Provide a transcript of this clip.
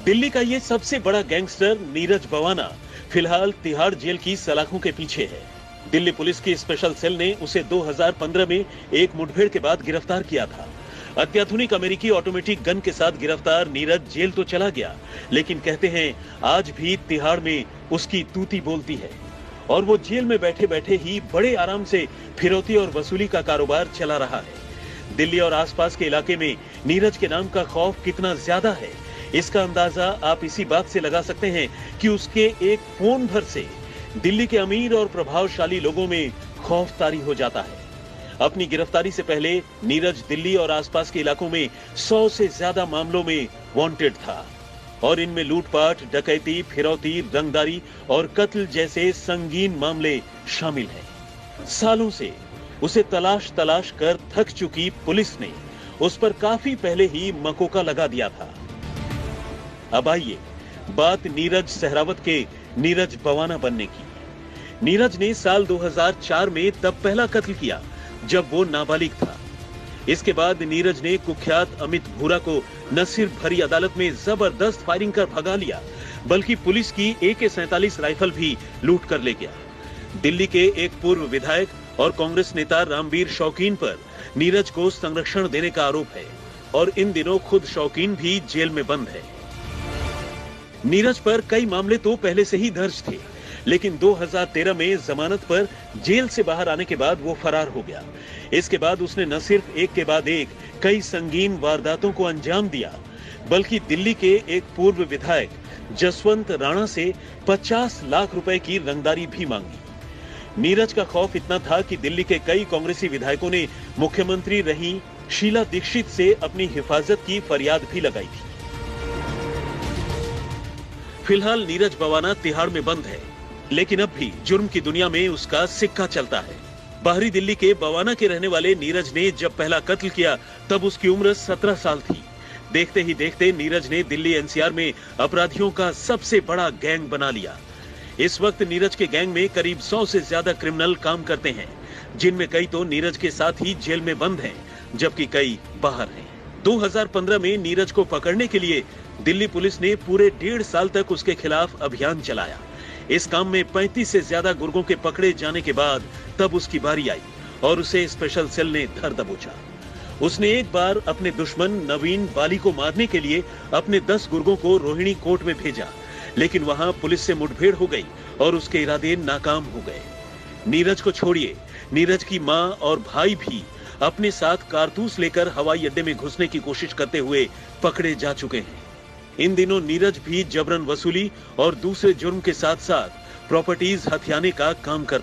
दिल्ली का ये सबसे बड़ा गैंगस्टर नीरज बवाना फिलहाल तिहाड़ जेल की सलाखों के पीछे है। दिल्ली पुलिस की स्पेशल सेल ने उसे 2015 में एक मुठभेड़ के बाद गिरफ्तार किया था। अत्याधुनिक अमेरिकी ऑटोमेटिक गन के साथ गिरफ्तार नीरज जेल तो चला गया, लेकिन कहते हैं आज भी तिहाड़ में उसकी तूती बोलती है और वो जेल में बैठे बैठे ही बड़े आराम से फिरौती और वसूली का कारोबार चला रहा है। दिल्ली और आसपास के इलाके में नीरज के नाम का खौफ कितना ज्यादा है, इसका अंदाजा आप इसी बात से लगा सकते हैं कि उसके एक फोन भर से दिल्ली के अमीर और प्रभावशाली लोगों में खौफ तारी हो जाता है। अपनी गिरफ्तारी से पहले नीरज दिल्ली और आसपास के इलाकों में 100 से ज्यादा मामलों में वांटेड था और इनमें लूटपाट, डकैती, फिरौती, रंगदारी और कत्ल जैसे संगीन मामले शामिल हैं। सालों से उसे तलाश कर थक चुकी पुलिस ने उस पर काफी पहले ही मकोका लगा दिया था। अब आइए बात नीरज सहरावत के नीरज बवाना बनने की। नीरज ने साल 2004 में तब पहला कत्ल किया जब वो नाबालिग था। इसके बाद नीरज ने कुख्यात अमित भूरा को न सिर्फ भरी अदालत में जबरदस्त फायरिंग कर भगा लिया, बल्कि पुलिस की AK-47 राइफल भी लूट कर ले गया। दिल्ली के एक पूर्व विधायक और कांग्रेस नेता रामवीर शौकीन पर नीरज को संरक्षण देने का आरोप है और इन दिनों खुद शौकीन भी जेल में बंद है। नीरज पर कई मामले तो पहले से ही दर्ज थे, लेकिन 2013 में जमानत पर जेल से बाहर आने के बाद वो फरार हो गया। इसके बाद उसने न सिर्फ एक के बाद एक कई संगीन वारदातों को अंजाम दिया, बल्कि दिल्ली के एक पूर्व विधायक जसवंत राणा से 50 लाख रुपए की रंगदारी भी मांगी। नीरज का खौफ इतना था कि दिल्ली के कई कांग्रेसी विधायकों ने मुख्यमंत्री रही शीला दीक्षित से अपनी हिफाजत की फरियाद भी लगाई थी। फिलहाल नीरज बवाना तिहाड़ में बंद है, लेकिन अब भी जुर्म की दुनिया में उसका सिक्का चलता है। बाहरी दिल्ली के बवाना के रहने वाले नीरज ने जब पहला कत्ल किया तब उसकी उम्र 17 साल थी। देखते ही देखते नीरज ने दिल्ली NCR में अपराधियों का सबसे बड़ा गैंग बना लिया। इस वक्त नीरज के गैंग में करीब 100 से ज्यादा क्रिमिनल काम करते हैं, जिनमें कई तो नीरज के साथ ही जेल में बंद हैं, जबकि कई बाहर हैं। 2015 में नीरज को पकड़ने के लिए दिल्ली पुलिस ने पूरे 1.5 साल तक उसके खिलाफ अभियान चलाया। इस काम में 35 से ज्यादा गुर्गों के पकड़े जाने के बाद तब उसकी बारी आई और उसे स्पेशल सेल ने धर दबोचा। उसने एक बार अपने दुश्मन नवीन बाली को मारने के लिए अपने 10 गुर्गों को रोहिणी कोर्ट में भेजा, लेकिन वहां पुलिस से मुठभेड़ हो गई और उसके इरादे नाकाम हो गए। नीरज को छोड़िए, नीरज की मां और भाई भी अपने साथ कारतूस लेकर हवाई अड्डे में घुसने की कोशिश करते हुए पकड़े जा चुके हैं। इन दिनों नीरज भी जबरन वसूली और दूसरे जुर्म के साथ साथ प्रॉपर्टीज हथियाने का काम करता है।